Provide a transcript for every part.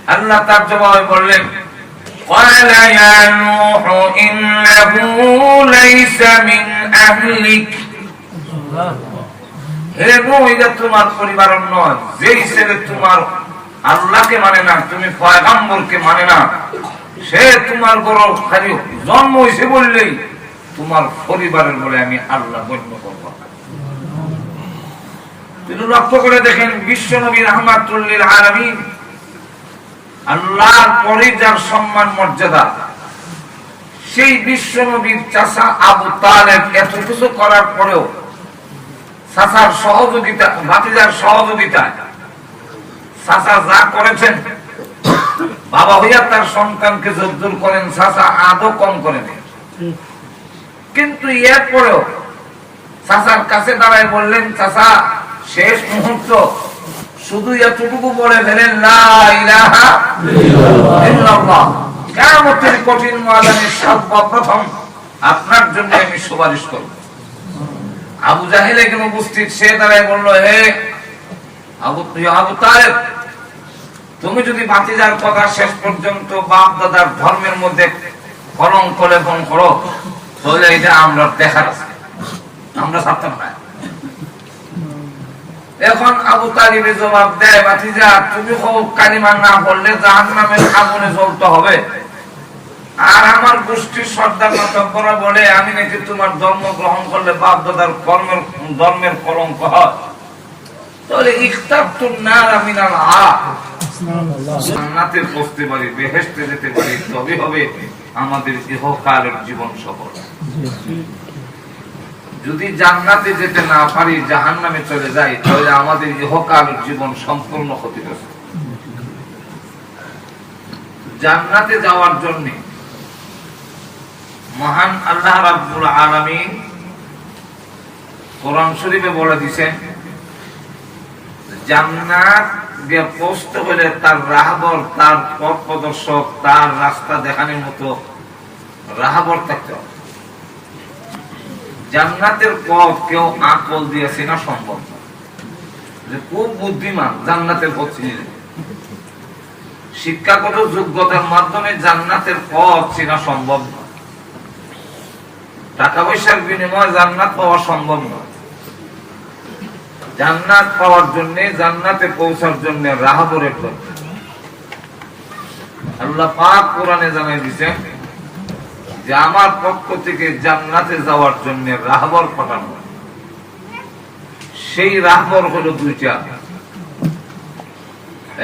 আল্লাহ তার জবাবে বললেন قال يا نوح إنه ليس من أهلك হে নূহ এটা তোমার পরিবারের নয় যেই ছেলে তোমার আল্লাহকে মানে না তুমি পয়গম্বরকে মানে না সে তোমার বড় খালি জন্ম হইছে বললেই তোমার পরিবারের বলে আমি আল্লাহ গণ্য করব তিনি লক্ষ্য করে দেখেন বিশ্ব নবী রাহমাতুল লিল আলামিন আল্লাহর পরে যার সম্মান মর্যাদা সেই বিশ্ব নবীর চাচা আবু তালেব এত কিছু করার পরেও চাচার সহযোগিতা ভাতিজার সহযোগিতা চাচা যা করেছেন বাবা হইয়া তার সন্তানকে যদ্দুর করেন চাচা আদৌ কম করেন কিন্তু এরপরেও চাচার কাছে দাঁড়ায় বললেন চাচা শেষ মুহূর্ত শুধু এতটুকু বলে ফেলেন লা ইলাহা ইল্লাল্লাহ কিয়ামতের কঠিন ময়দানে সর্বপ্রথম আপনার জন্য আমি সুপারিশ করব আবু জাহেল এখানে উপস্থিত সে দাঁড়ায় বলল হে আবু তালেব তুমি যদি ভাতিজার কথা শেষ পর্যন্ত বাপ দাদার ধর্মের মধ্যে কলঙ্ক লেপন করো তাহলে এটা আমরা দেখার আছে আমরা ছাড়তাম না এখন আবু তালিবের জবাব দেয় ভাতিজা তুমি কালিমা না বললে জাহান্নামের আগুনে জ্বলতে হবে আর আমার গোষ্ঠীর সর্দার মাতব্বরা বলে আমি নাকি তোমার ধর্ম গ্রহণ করলে বাপ দাদার ধর্মের কলঙ্ক হয় তাহলে ইখতারতুন নার মিনাল জান্নাতে পৌঁছতে পারি বেহেশতে যেতে পারি তবে হবে আমাদের ইহকালের জীবন সফল যদি জান্নাতে যেতে না পারি জাহান্নামে চলে যাই তাহলে আমাদের ইহকালের জীবন সম্পূর্ণ ক্ষতিগ্রস্ত জান্নাতে যাওয়ার জন্য মহান আল্লাহ রাব্বুল আলামিন কোরআন শরীফে বলে দিয়েছেন জান্নাত গিয়ে পৌঁছতে হলে তার রাহবর তার পথ প্রদর্শক তার রাস্তা দেখানোর মতো রাহবর থাকতে হবে জান্নাতের পথ কেউ আকল দিয়ে চেনা সম্ভব না যে খুব বুদ্ধিমান জান্নাতের পথ চিনে নেবে শিক্ষাগত যোগ্যতার মাধ্যমে জান্নাতের পথ চেনা সম্ভব না টাকা পয়সার বিনিময়ে জান্নাত পাওয়া সম্ভব নয় জান্নাত পাওয়ার জন্য জান্নাতে পৌঁছার জন্য রাহবরের দরকার আল্লাহ পাক কোরআনে জানাই দিয়েছেন যে আমার পক্ষ থেকে জান্নাতে যাওয়ার জন্য রাহবর পাঠানো সেই রাহবর হলো দুইটা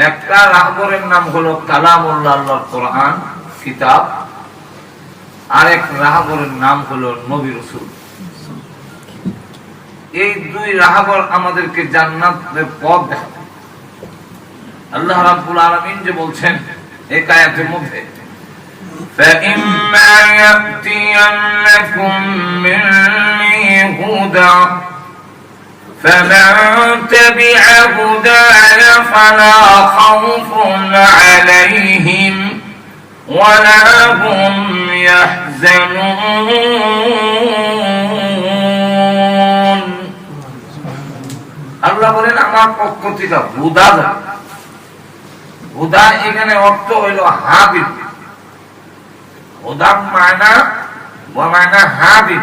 একটা রাহবরের নাম হলো কালামুল্লাহ আল্লাহর কোরআন কিতাব আরেক রাহবরের নাম হলো নবী রাসূল এই দুই রাহবর আমাদেরকে জান্নাতের পথ দেখাবে আল্লাহ রাব্বুল আলামিন যে বলছেন এই আয়াতের মধ্যে فَإِمَّا يَأْتِيَنَّكُم مِّنِّي هُدًى فَمَن تَبِعَ هُدَايَ فَلَا خَوْفٌ عَلَيْهِمْ وَلَا هُمْ يَحْزَنُونَ আল্লাহ বলেন আমার পক্ষ থেকে হুদা হুদা এখানে অর্থ হইল হাবিব হুদা মানা ওয়ামানা হাবিব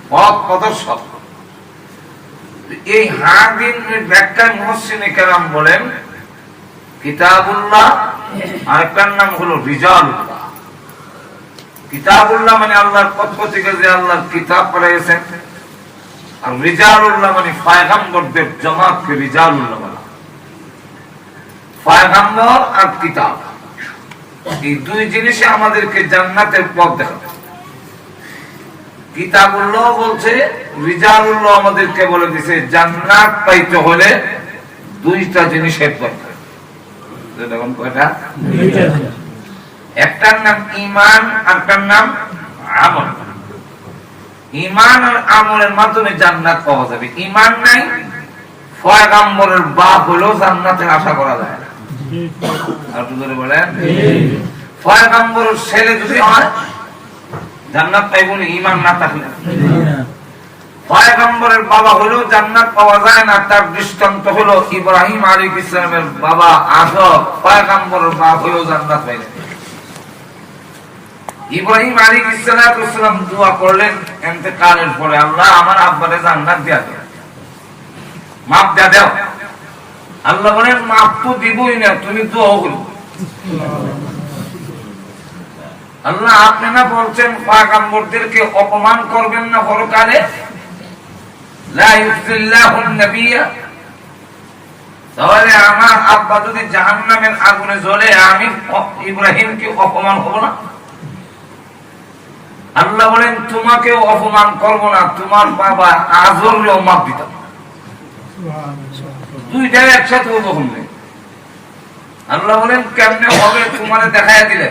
পথ প্রদর্শক এই হাবিবের ব্যাখ্যা মুফাসসিরিনে কেরাম বলেন কিতাবুল্লাহ আরেকটার নাম হলো রিজালুল্লাহ কিতাবুল্লাহ মানে আল্লাহর পক্ষ থেকে যে আল্লাহর কিতাব পাঠিয়েছেন আর রিজালুল্লাহ মানে পয়গম্বরদের জামাতকে রিজালুল্লাহ বলা পয়গম্বর আর কিতাব এই দুই জিনিসে আমাদেরকে জান্নাতের পথ দেখাবে কিতাবুল্লাহ বলছে রিজালুল্লাহ আমাদেরকে বলে দিয়েছে জান্নাত পাইতে হলে দুইটা জিনিসের দরকার দেখুন কয়টা একটার নাম ঈমান আরেকটার নাম আমল ঈমান আর আমলের মাধ্যমে জান্নাত পাওয়া যাবে ঈমান নাই পয়গম্বরের বাপ হলেও জান্নাতের আশা করা যায় না আর দুজনে বলেন পয়গম্বরের ছেলে যদি হয় জান্নাত পাইব না ঈমান না থাকলে পয়গম্বরের বাবা হলো জান্নাত পাওয়া যায় না, তার দৃষ্টান্ত হলো ইব্রাহিম আলাইহিস সালামের বাবা আজর পয়গম্বরের বাবা হলো জান্নাত পাইলেন। ইব্রাহিম আলাইহিস সালাম দোয়া করলেন ইন্তেকালের পরে, আল্লাহ আমার আব্বারে জান্নাত দিয়া দাও, মাফ দিয়া দাও। আল্লাহ বলেন মাফ তো দিবই না, তুমি দোয়া করো। আল্লাহ আপনি না বলছেন পয়গম্বরদেরকে অপমান করবেন না পরকালে, লা ইউযিল্লাহুন নাবিয়্যা। তাহলে আমার আব্বা যদি জাহান্নামের আগুনে জ্বলে, আমি ইব্রাহিমকে অপমান হব না? আল্লাহ বলেন তোমাকেও অপমান করব না, তোমার বাবা আজরেও মাফ দিতাম। দুইটা একসাথে হবো। আল্লাহ বলেন কেমনে হবে, তোমারে দেখাইয়া দিলে।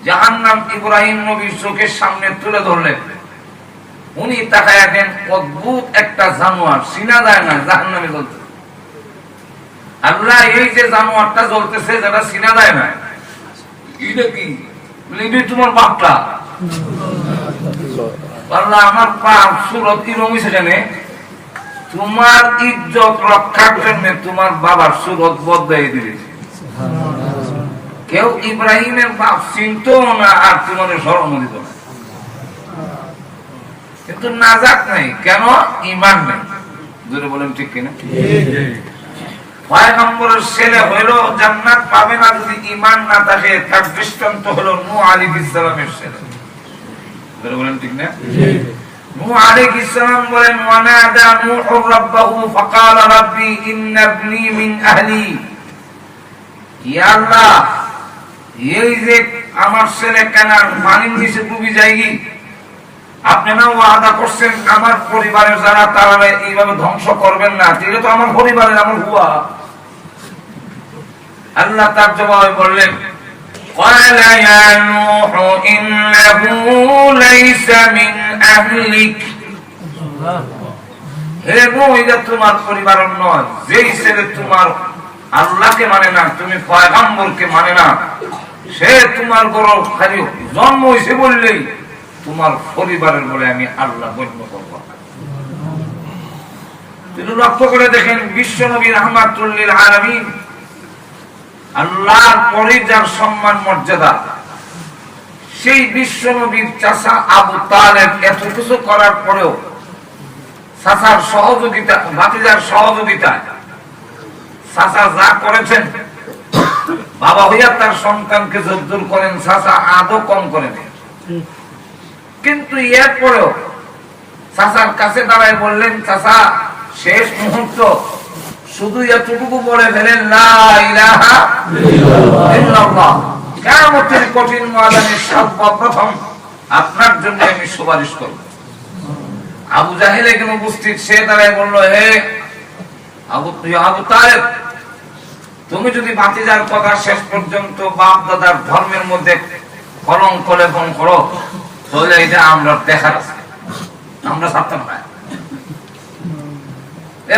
জাহান্নাম ইব্রাহিম নবীর চোখের সামনে তুলে ধরলেন, উনি তাকায়া দেন, অদ্ভুত একটা জানোয়ার, চিনা যায় না, জাহান্নামে জ্বলতে। আল্লাহ এই যে জানোয়ারটা জ্বলতেছে, যেটা চিনা যায় না, এটা কি? তোমার বাপটা। আল্লাহ আমার বাপ সুরত কি রমিছে জানে, তোমার ইজ্জত রক্ষার জন্য তোমার বাবার সুরত বদলাই দিয়েছে। কেউ ইব্রাহিমের বাপ চিনত না, আর তোমার স্মরণ দিত না। কিন্তু নাজাত নাই, কেন? ঈমান নাই। জোরে বলেন ঠিক কিনা? পয়গম্বরের ছেলে হইলো জান্নাত পাবে না যদি ঈমান না থাকে। তার দৃষ্টান্ত হলো নূহ আলাইহিস সালামের ছেলে। জোরে বলেন ঠিক না? নূহ আলাইহিস সালাম বলেন, ওয়ানাদা নূহু রাব্বাহু ফাকালা রাব্বি ইন্না ইবনি মিন আহলি। ইয়া আল্লাহ, এই যে আমার ছেলে কেনার পানির নিচে ডুবে যায়নি, আপনি না ওয়াদা করছেন আমার পরিবারের যারা তারা এইভাবে ধ্বংস করবেন না, এটা তো আমার পরিবারের, আমার হুয়া। আল্লাহ তার জবাবে বললেন, ক্বালা ইয়া নূহু ইন্নাহু লাইসা মিন আহলিক। হে নূহ, এটা তোমার পরিবারের নয়। যেই ছেলে তোমার আল্লাহকে মানে না, তুমি পয়গম্বরকে মানে না, সে তোমার গৌরব খালি জন্ম হয়েছে বললেই তোমার পরিবারের বলে আমি আল্লাহ গণ্য করব। তিনি লক্ষ্য করে দেখেন, বিশ্ব নবী রাহমাতুল লিল আলামিন, আল্লাহর পরে যার সম্মান মর্যাদা, সেই বিশ্ব নবীর চাচা আবু তালেব এত কিছু করার পরেও চাচার সহযোগিতা, ভাতিজার সহযোগিতা, চাচা যা করেছেন, বাবা হইয়া তার সন্তানকে যদ্দুর করেন, চাচা আদৌ কম করেন। কিন্তু এরপরেও চাচার কাছে দাঁড়ায় বললেন, চাচা শেষ মুহূর্ত শুধু এতটুকু বলে ফেলেন, লা ইলাহা ইল্লাল্লাহ। কিয়ামতের কঠিন ময়দানে সর্বপ্রথম আপনার জন্য আমি সুপারিশ করব। আবু জাহেল এখানে উপস্থিত, সে দাঁড়ায় বলল, হে আবু তালেব, তুমি যদি ভাতিজার কথা শেষ পর্যন্ত বাপ দাদার ধর্মের মধ্যে কলঙ্ক লেপন করো, তাহলে এটা আমরা দেখার আছে, আমরা ছাড়তাম না।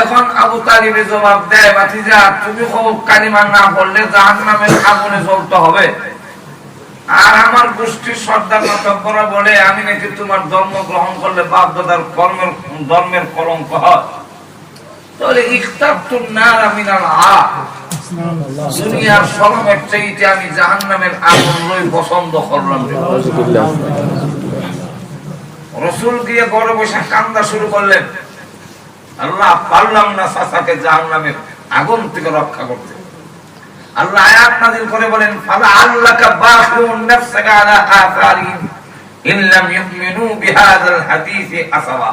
এখন আবু তালিবের জবাব দেয়, ভাতিজা তুমি কালিমা না পড়লে জাহান্নামের আগুনে জ্বলতে হবে। আর আমার গোষ্ঠীর সর্দার নতব্বরা বলে, আমি নাকি তোমার ধর্ম গ্রহণ করলে বাপ দাদার ধর্মের কলঙ্ক হয়। তাহলে ইখতারতুন নার মিনাল আগ, দুনিয়ার সরমের চাইতে আমি জাহান্নামের আগুন লই পছন্দ করলাম। রাসূল গিয়ে ঘরে বসে কান্না শুরু করলেন, আল্লাহ পারলাম না চাচাকে জাহান্নামের আগুন থেকে রক্ষা করতে। আল্লাহ আয়াত নাযিল করে বলেন, ফালা আল্লাকা বাখিউন নাফসাকা আলা আথারিহিম ইন লাম ইউমিনু বিহাযাল হাদীসি আসাওয়া।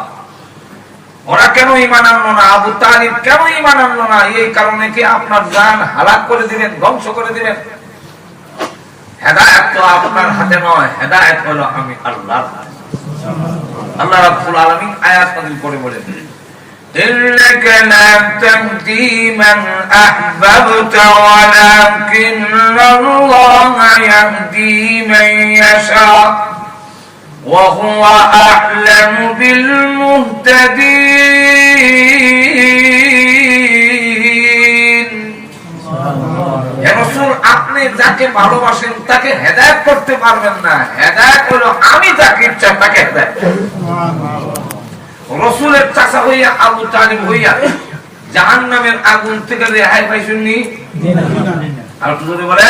ওরা কেন ঈমান আনলো না, আবু তালিব কেন ঈমান আনলো না? এই কারণে কি আপনার জান হালাক করে দিবেন, ধ্বংস করে দিবেন? হেদায়েত তো আপনার হাতে নয়, হেদায়েত হলো আমি আল্লাহর হাতে। আল্লাহ রাব্বুল আলামিন আয়াত নাযিল করে বলেন, ইন্নাকা লা তাহদি মান আহবাবতা ওয়ালাকিন্নাল্লাহা ইয়াহদি মান ইয়াশা ওয়া হুয়া আ'লামু বিল মুহতাদিন। হে রাসূল, আপনি যাকে ভালোবাসেন তাকে হেদায়েত করতে পারবেন না, হেদায়েত হলো আমি যাকে ইচ্ছা তাকে হেদায়েত। রাসূলের চাচা হইয়া আবু তালিব হইয়া জাহান্নামের আগুন থেকে রেহাই পাইছেননি? আর একটু জোরে বলে।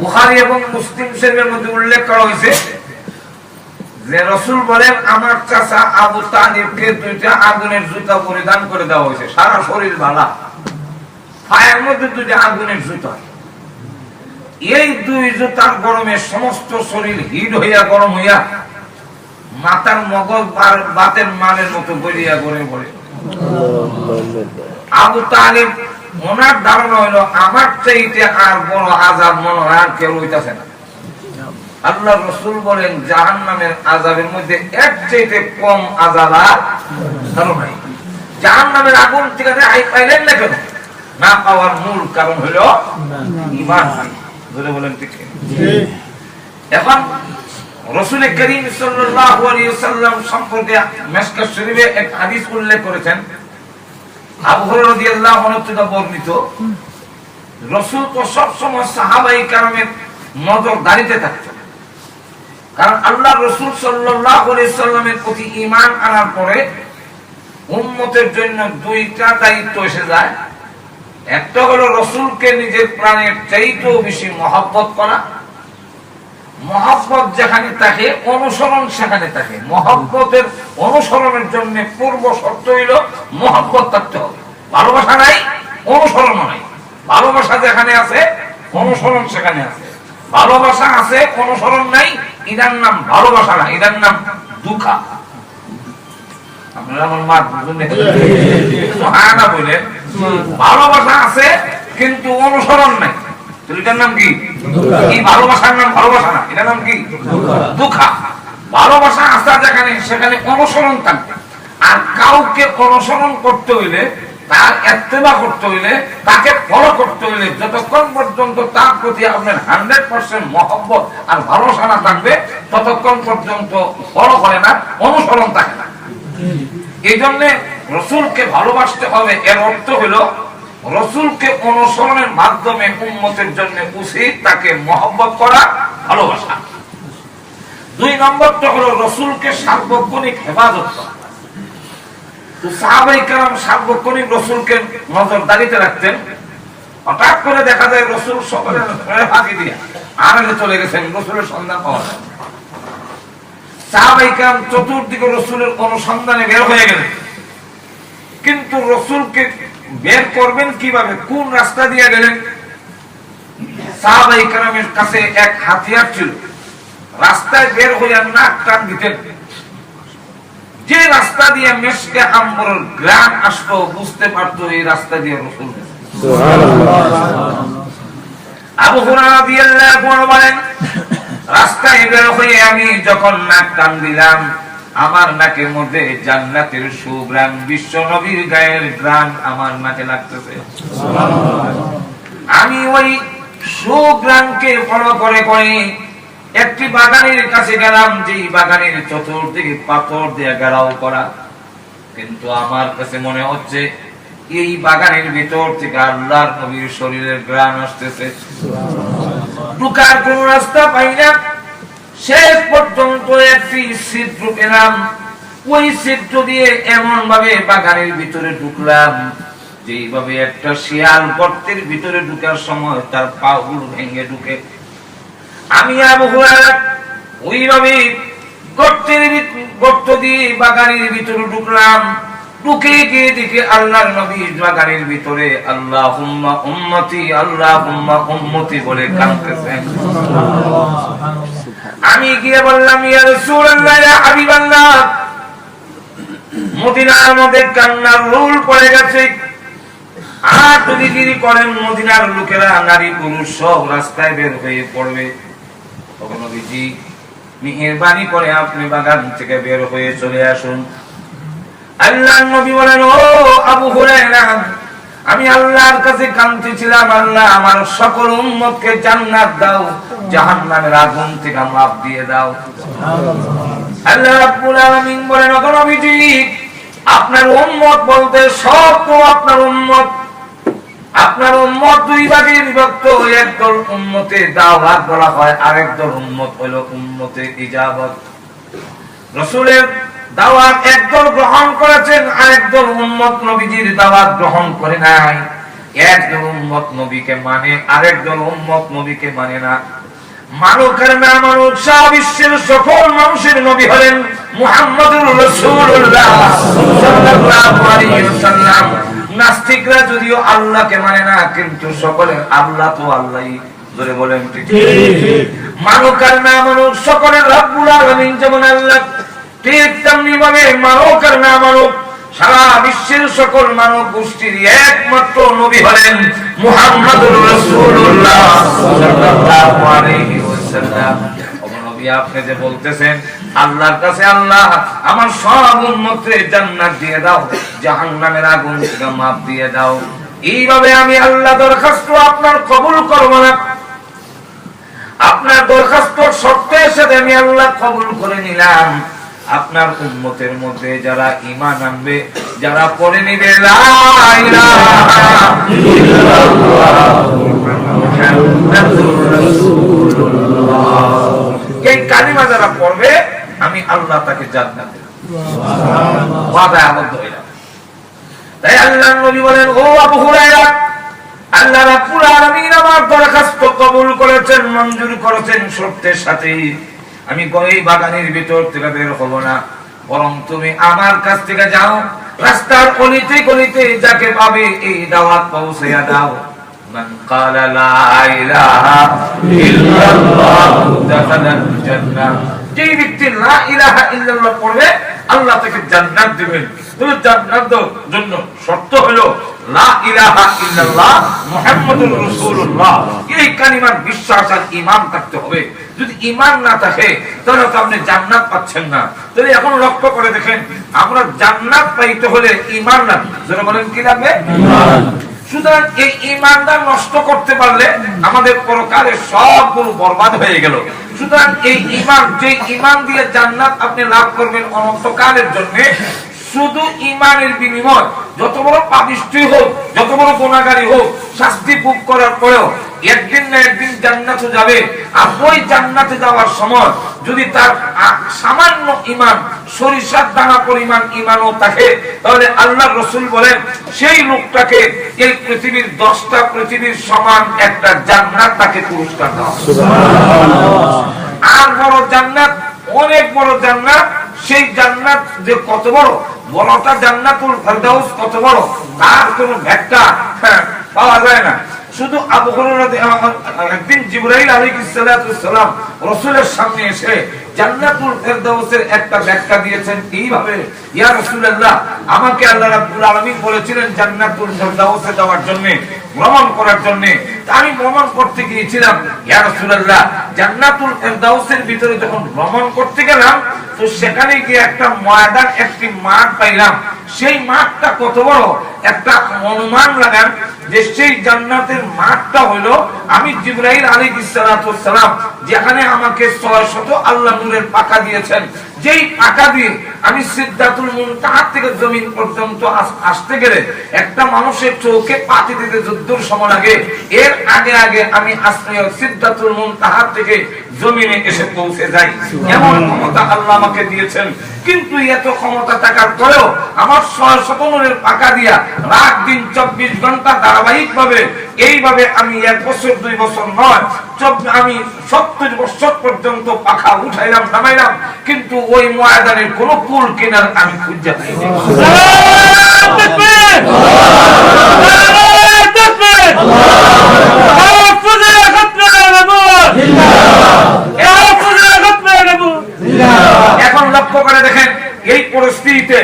বুখারী এবং মুসলিম শরীফের মধ্যে উল্লেখ করা হয়েছে যে রাসূল বলেন আমার চাচা আবু তালিবকে দুইটা আগুনের জুতা পরিধান করে দেওয়া হয়েছে, সারা শরীর বালা, পায়ের মধ্যে দুইটা আগুনের জুতা। এই দুই জুতার গরমে সমস্ত শরীর হিট হইয়া গরম হইয়া মাথার মগজ বাতের মানের মতো গড়িয়া গড়ে পড়ে। আবু তালিব ওনার ধারণা হইল আমার চাইতে আর বড় আযাব মনে হয় আর কেউ হইতাছে না। আল্লাহ রাসূল বলেন জাহান্নামের আযাবের মধ্যে এর চাইতে কম আযাব আর কারো নাই। জাহান্নামের আগুন থেকে রেহাই পাইলেন না কেন? না পাওয়ার মূল কারণ হলো ঈমান নাই। বলে বলেন ঠিক। এখন রাসূল করিম সাল্লাল্লাহু আলাইহি ওয়াসাল্লাম সম্পর্কে মিশকাত শরীফে এক হাদিস উল্লেখ করেছেন, আবু হুরায়রা রাদিয়াল্লাহু আনহু থেকে বর্ণিত। রাসূল তো সব সময় সাহাবায়ে কেরামের নজরদারিতে থাকতেন, কারণ আল্লাহ রাসূল সাল্লাল্লাহু আলাইহি ওয়াসাল্লামের প্রতি ঈমান আনার পরে উম্মতের জন্য দুইটা দায়িত্ব এসে যায়। একটা হলো রাসূলকে নিজের প্রাণের চাইতেও বেশি মহব্বত করা। মহব্বত যেখানে থাকে অনুসরণ সেখানে থাকে। মহব্বতের অনুসরণের জন্য পূর্ব শর্ত হইল মহব্বত থাকতে হবে। ভালোবাসা নাই, অনুসরণ নাই। ভালোবাসা যেখানে আছে অনুসরণ সেখানে আছে। ভালোবাসা আছে অনুসরণ নাই, এটার নাম ভালোবাসা না, এটার নাম দুঃখা। আপনারা আমার মা বুঝুন না বলে ভালোবাসা আছে কিন্তু অনুসরণ নাই, এটার নাম কি? এই ভালোবাসার নাম ভালোবাসা না, এটার নাম কি? দুঃখা। ভালোবাসা আছে যেখানে সেখানে অনুসরণ থাকবে। আর কাউকে অনুসরণ করতে হইলে, তার ইত্তেবা করতে হইলে, তাকে ফলো করতে হইলে যতক্ষণ পর্যন্ত তার প্রতি আপনার 100% মহব্বত আর ভালোবাসা না থাকবে ততক্ষণ পর্যন্ত ফলো করে না, অনুসরণ থাকে না। এই জন্য রাসূলকে ভালোবাসতে হবে। এর অর্থ হলো রাসূলকে অনুসরণের মাধ্যমে উম্মতের জন্য উচিত তাকে মহব্বত করা, ভালোবাসা। 2 নম্বরটা হলো রাসূলকে সার্বক্ষণিক হেফাজত করা। তো সাহাবায়ে কেরাম সার্বক্ষণিক রাসূলকে নজরদারিতে রাখতেন। হঠাৎ করে দেখা যায় রাসূল সকলের ফাঁকি দিয়ে আড়ালে চলে গেছেন, রাসূলের সন্ধান পাওয়া যায়। সাহাবায়ে কেরাম চতুর্দিকে রাসূলের অনুসন্ধানে বের হয়ে গেলেন, কিন্তু রাসূলকে বের করবেন কিভাবে, কোন রাস্তা দিয়ে গেলেন? সাহাবায়ে কেরামের কাছে এক হাতিয়ার ছিল। রাস্তায় বের হইয়া নাক টান দিতেন। যে রাস্তা দিয়ে মিশকে আম্বরের গ্রাম আসতো বুঝতে পারতো এই রাস্তা দিয়ে রাসূল। আবু হুরায়রা রাদিয়াল্লাহু আনহু বলেন রাস্তায় বের হয়ে আমি যখন নাক টান দিলাম আমার নাকের মধ্যে জান্নাতের সুঘ্রাণ, বিশ্ব নবীর গায়ের ঘ্রাণ আমার নাকে লাগতেছে। আমি ওই সুঘ্রাণকে ফলো করে করে একটি বাগানের কাছে গেলাম, যে বাগানের চতুর্দিকে পাথর দিয়ে ঘেরাও করা, কিন্তু আমার কাছে মনে হচ্ছে এই বাগানের ভিতর থেকে আল্লাহর নবীর শরীরের ঘ্রাণ আসতেছে। ঢুকার কোন রাস্তা পাই না। শেষ পর্যন্ত একটি ছিদ্র পেলাম। ওই ছিদ্র দিয়ে এমন ভাবে বাগানের ভিতরে ঢুকলাম যেইভাবে একটা শিয়াল গর্তের ভিতরে ঢুকার সময় তার পাগুলো ভেঙে ঢুকে। আমি আবু হুরায়রা ওইভাবে গর্ত দিয়ে বাগানের ভিতরে ঢুকলাম। ঢুকে গিয়ে দেখে আল্লাহর নবী বাগানের ভিতরে আল্লাহুম্মা উম্মতি আল্লাহুম্মা উম্মতি বলে কাঁদতেছেন। আমি গিয়ে বললাম ইয়া রাসূলুল্লাহ ইয়া হাবিবাল্লাহ, মদিনার মধ্যে কান্নার রোল পড়ে গেছে। আর যদি দেরি করেন মদিনার লোকেরা নারী পুরুষ সব রাস্তায় বের হয়ে পড়বে। তখন নবীজি মেহেরবানি করে আপনি বাগান থেকে বের হয়ে চলে আসুন। আল্লাহর নবী বলেন ও আবু হুরায়রা, আমি আল্লাহর কাছে কাঁদতেছিলাম, আল্লাহ আমার সকল উম্মতকে জান্নাত দাও, জাহান্নামের আগুন থেকে মাফ দিয়ে দাও। আল্লাহ রাব্বুল আলামিন বলেন ও নবীজি, আপনার উম্মত বলতে সব তো আপনার উম্মত। আপনার উম্মত দুই ভাগে বিভক্ত। একদল উম্মতে দাওয়াত বলা হয়, আরেক দল উম্মত হলো উম্মতে ইজাবত। রাসূলের দাওয়াত একদল গ্রহণ করেছেন, আরেকদল উম্মত নবীজির দাওয়াত গ্রহণ করে নাই। একদল উম্মত নবীকে মানে, আরেকদল উম্মত নবীকে মানে না। মানুষ আর না মানুষ, সারা বিশ্বের সকল মানুষের নবী হলেন মুহাম্মদুর রাসূলুল্লাহ সাল্লাল্লাহু আলাইহি ওয়াসাল্লাম। নাস্তিকরা যদিও আল্লাহকে মানে না, কিন্তু সকলের আল্লাহ তো আল্লাহই। জোরে বলেন ঠিক। মানুষ আর না মানুষ, সকলের রব্বুল আলামিন যেমন আল্লাহ, ঠিক তেমনি ভাবে মানুষ আর না মানুষ, সারা বিশ্বের সকল মানব গোষ্ঠীর একমাত্র নবী হলেন মুহাম্মদুর রাসূলুল্লাহ সাল্লাল্লাহু আলাইহি ওয়াসাল্লাম। নবী, আপনি যে বলতেছেন আল্লাহর কাছে, আল্লাহ আমার সব উম্মতকে জান্নাত দিয়ে দাও, জাহান্নামের আগুন থেকে মাফ দিয়ে দাও, এইভাবে আমি আল্লাহ দরখাস্ত আপনার কবুল করব না। আপনার দরখাস্ত শর্তের সাথে আমি আল্লাহ কবুল করে নিলাম। আপনার উম্মতের মধ্যে যারা ঈমান আনবে, যারা পড়ে নিবে লা ইলাহা ইল্লাল্লাহ মুহাম্মাদুর রাসূলুল্লাহ, এই কালিমা যারা পড়বে আমি আল্লাহ তাকে জান্নাত দেব, ওয়াদায় আবদ্ধ হইলাম। তাই আল্লাহর নবী বলেন, ও আবু হুরায়রা, আল্লাহ রাব্বুল আলামিন আমার দরখাস্ত কবুল করেছেন, মঞ্জুর করেছেন শর্তের সাথে। আমি এই বাগানের ভিতর থেকে বের হব না, বরং তুমি আমার কাছ থেকে যাও, রাস্তার গলিতে গলিতে যাকে পাবে এই দাওয়াত পৌঁছায়া দাও। মান ক্বালা লা ইলাহা ইল্লাল্লাহ দাখালাল জান্নাহ, যে ব্যক্তি লা ইলাহা ইল্লাল্লাহ পড়বে আল্লাহ তাকে জান্নাত দিবেন। তবে জান্নাতের জন্য শর্ত হলো লা ইলাহা ইল্লাল্লাহ মুহাম্মাদুর রাসূলুল্লাহ, এই কালিমার বিশ্বাস আর ঈমান থাকতে হবে। যদি ঈমান না থাকে তাহলে তো আপনি জান্নাত পাচ্ছেন না। তাহলে এখন লক্ষ্য করে দেখেন, আমরা জান্নাত পাইতে হলে ঈমান লাগবে। যারা বলেন কি লাগবে? ঈমান। সুতরাং এই ঈমানটা নষ্ট করতে পারলে আমাদের পরকালের সবগুলো বরবাদ হয়ে গেল। সুতরাং এই ঈমান, যে ঈমান দিয়ে জান্নাত আপনি লাভ করবেন অনন্তকালের জন্য, শুধু ঈমানের বিনিময় যত বড় পাপিষ্ঠ হোক, যত বড় গুনাহগারী হোক, শাস্তি ভোগ করার পরেও একদিন না একদিন জান্নাতে যাবে। আর ওই জান্নাতে যাওয়ার সময় যদি তার সামান্য ঈমান, সরিষার দানা পরিমাণ ঈমানও থাকে, তাহলে আল্লাহর রাসূল বলেন সেই লোকটাকে এই পৃথিবীর 10টা পৃথিবীর সমান একটা জান্নাত তাকে পুরস্কার দেওয়া হবে। সুবহানাল্লাহ। আর বড় জান্নাত, অনেক বড় জান্নাত, সেই জান্নাত যে কত বড়, বড়টা জান্নাতুল ফেরদাউস কত বড়, তার কোনো ব্যাখ্যা পাওয়া যায় না। শুধু আবু হুরায়রা একদিন জিবরাইল আলাইহিস সালাম রাসূলের সামনে এসে জান্নাতুল ফেরদাউসের একটা ব্যাখ্যা দিয়েছেন এইভাবে, ইয়া রাসূলুল্লাহ, আমাকে আল্লাহ রাব্বুল আলামিন বলেছিলেন জান্নাতুল ফেরদাউসে যাওয়ার জন্য, ভ্রমণ করার জন্য। আমি ভ্রমণ করতে গিয়েছিলাম, ইয়া রাসূলুল্লাহ, জান্নাতুল ফেরদাউসের ভিতরে যখন ভ্রমণ করতে গেলাম, তো সেখানে গিয়ে একটা ময়দান, একটি মাঠ পাইলাম। সেই মাঠটা কত বড়, একটা অনুমান লাগান যে সেই জান্নাতের মাঠটা হলো, আমি জিবরাইল আলাইহিস সালাম যেখানে আমাকে 600 আল্লাহ নূরের পাকা দিয়েছেন, যেই পাকা দিয়ে আমি সিদরাতুল মুনতাহা থেকে জমিন পর্যন্ত আসতে গেলে একটা মানুষের চোখে পাতি দিতে যদ্দূর সময় লাগে, এর আগে আগে আমি সিদরাতুল মুনতাহা থেকে জমিনে এসে পৌঁছে যাই। এমন ক্ষমতা আল্লাহ আমাকে দিয়েছেন। কিন্তু এত ক্ষমতা থাকার পরেও আমার 600 নূরের পাকা দিয়া রাত দিন 24 ঘন্টা ধারাবাহিক ভাবে এইভাবে আমি 1 বছর 2 বছর নয়, আমি 70 বছর পর্যন্ত পাখা উঠাইলাম নামাইলাম, কিন্তু ওই ময়দানের কোন কুল কিনার আমি খুঁজে পাইনি। এখন লক্ষ্য করে দেখেন, এই পরিস্থিতিতে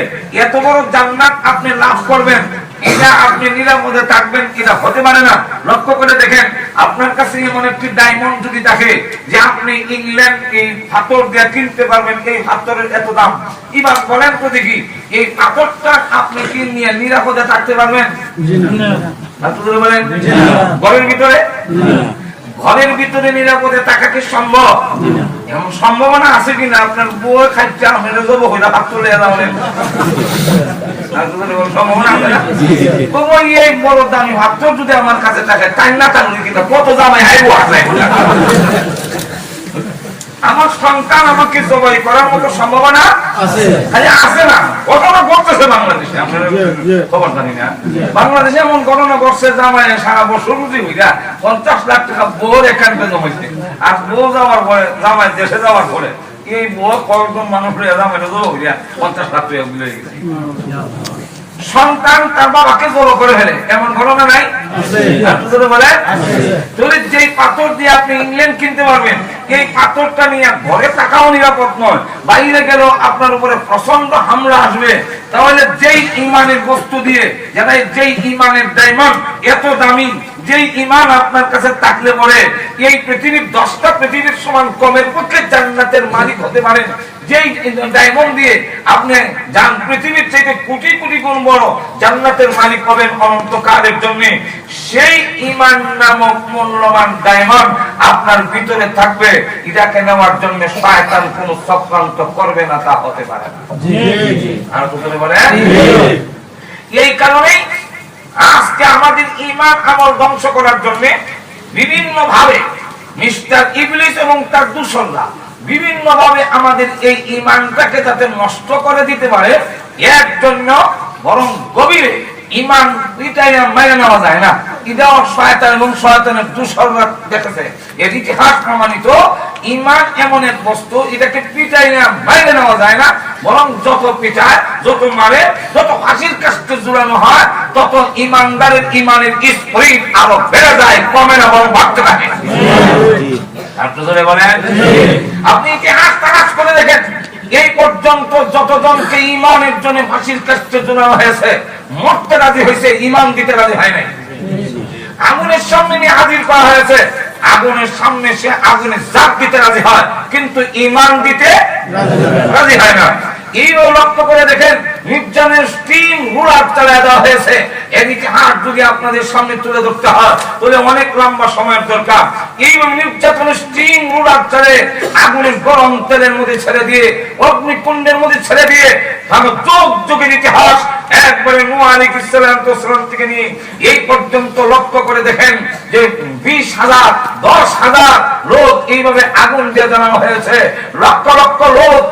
এত বড় জান্নাত আপনি লাভ করবেন, এটা আপনি নিরাপদে থাকবেন, এটা হতে পারে না। লক্ষ্য করে দেখেন, আপনার কাছে এমন একটি ডায়মন্ড যদি থাকে যে আপনি ইংল্যান্ড এই পাথর দিয়ে কিনতে পারবেন, এই পাথরের এত দাম, এবার বলেন তো দেখি, এই পাথরটা আপনি কি নিয়ে নিরাপদে থাকতে পারবেন? বলেন ঘরের ভিতরে, ঘরের ভিতরে নিরাপদে থাকা কি সম্ভব? এমন সম্ভাবনা আছে কিনা আপনার বউ খাইতে মেরে যাবো হইলা ভাত তুলে এলাম, সম্ভাবনা আছে না? এই বড় দামি ভাত যদি আমার কাছে থাকে, তাই না থাকলে কিনা কত জামাই হাইবো আসে। আমার সন্তান আমাকে জবাই করার মতো সম্ভাবনা আছে, আছে না? ঘটনা ঘটতেছে বাংলাদেশে, আপনারা খবর জানি না? বাংলাদেশে এমন ঘটনা ঘটছে, জামাই সারা বছর রুজি হইয়া 50 লাখ টাকা বোর একান্তে জমাইছে, আর বউ যাওয়ার পরে, জামাই দেশে যাওয়ার পরে এই বউ কয়েকজন মানুষ জামাই হইয়া 50 লাখ টাকা বুঝে গেছে। সন্তান তার বাবাকে জড়ো করে ফেলে, এমন ঘটনা নাই? বলে যেই পাথর দিয়ে আপনি ইংল্যান্ড কিনতে পারবেন, এই পাথরটা নিয়ে ঘরে থাকাও নিরাপদ নয়, বাইরে গেলেও আপনার উপরে প্রচন্ড হামলা আসবে। তাহলে যেই ইমানের বস্তু দিয়ে, যারা যেই ইমানের ডায়মন্ড এত দামি, যেই ইমান আপনার কাছে থাকলে পরে এই পৃথিবীর 10টা পৃথিবীর সমান কমের পক্ষে জান্নাতের মালিক হতে পারেন, যেই ডায়মন্ড দিয়ে আপনি জান পৃথিবীর থেকে কোটি কোটি গুণ বড় জান্নাতের মালিক হবেন অনন্তকালের জন্য, সেই ইমান নামক মূল্যবান ডায়মন্ড আপনার ভিতরে থাকবে। এটাকে নেওয়ার জন্য শয়তান কোন চক্রান্ত করবে না, তা হতে পারে না। আর কোথায় বলে এই কারণেই আজকে আমাদের ইমান আমল ধ্বংস করার জন্য বিভিন্ন ভাবে মিস্টার ইবলিস এবং তার দূষণরা বিভিন্ন ভাবে আমাদের এই ইমানটাকে যাতে নষ্ট করে দিতে পারে, এর জন্য বরং গভীরে ইমান এটাই মেনে নেওয়া যায় না। এটাও শয়তান এবং শয়তানের দূষণরা দেখেছে। এর ইতিহাস প্রমাণিত ইমান এমন এক বস্তু, এটাকে পিটাই না মেনে নেওয়া যায় না, বরং যত পিটায়, যত মারে, যত ফাঁসির কাস্তে জুড়ানো হয়, তত ইমানদারের ইমানের স্পিরিট আরো বেড়ে যায়, কমে না বরং বাড়তে থাকে। আপনি ইতিহাস তালাশ করে দেখেন, এই পর্যন্ত যতজনকে ইমানের জন্য ফাঁসির কাস্তে জুড়ানো হয়েছে, মরতে রাজি হয়েছে, ইমান দিতে রাজি হয় নাই। আগুনের সামনে নিয়ে হাজির করা হয়েছে, আগুনের সামনে সে আগুনে জাপ দিতে রাজি হয়, কিন্তু ইমান দিতে রাজি হয় না। এইও লক্ষ্য করে দেখেন, নির্যাতনের স্টিম রুলার চালিয়ে দেওয়া হয়েছে। এদিকে হাত যদি আপনাদের সামনে তুলে ধরতে হয়, তাহলে অনেক লম্বা সময়ের দরকার। এই নির্যাতনের স্টিম রুলার চালিয়ে আগুনের গরম তেলের মধ্যে ছেড়ে দিয়ে, অগ্নিকুণ্ডের মধ্যে ছেড়ে দিয়ে, যুগ যুগের ইতিহাস একবারে নূহ আলাইহিস সালাম থেকে নিয়ে এই পর্যন্ত লক্ষ্য করে দেখেন যে 20,000 10,000 লোক এইভাবে আগুন দিয়ে জ্বালানো হয়েছে, লক্ষ লক্ষ লোক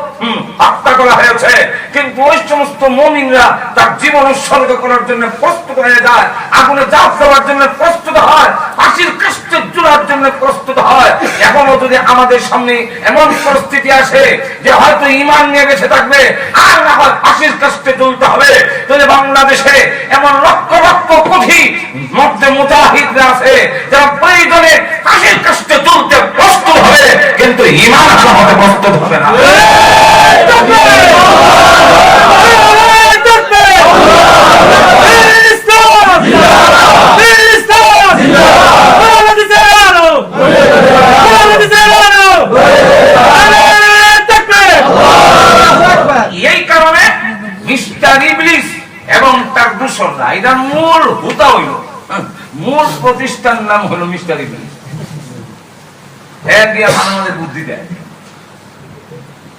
হত্যা করা হয়েছে। কিন্তু ওই সমস্ত মুমিনরা তার জীবন উৎসর্গ করার জন্য প্রস্তুত হয়ে যায়, আগুনে ঝাঁপ দেওয়ার জন্য প্রস্তুত হয়, ফাঁসির কাস্তে ঝুলার জন্য প্রস্তুত হয়। এখনো যদি আমাদের সামনে এমন পরিস্থিতি আসে যে হয়তো ঈমান নিয়ে বেঁচে থাকবে, আর না হয় ফাঁসির কাস্তে ঝুলতে হবে, তাহলে বাংলাদেশে এমন লক্ষ লক্ষ কোটি মধ্যে মুজাহিদরা আছে যারা প্রয়োজনে ফাঁসির কাস্তে ঝুলতে প্রস্তুত হবে, কিন্তু ঈমান হতে প্রস্তুত হবে না। এই কারণে মিস্টার ইবলিস এবং তার দূষণরা, এটার মূল হুতা হইল, মূল প্রতিষ্ঠান নাম হলো মিস্টার ইবলিস। হ্যাঁ দিয়া আমাদের বুদ্ধি দেয়,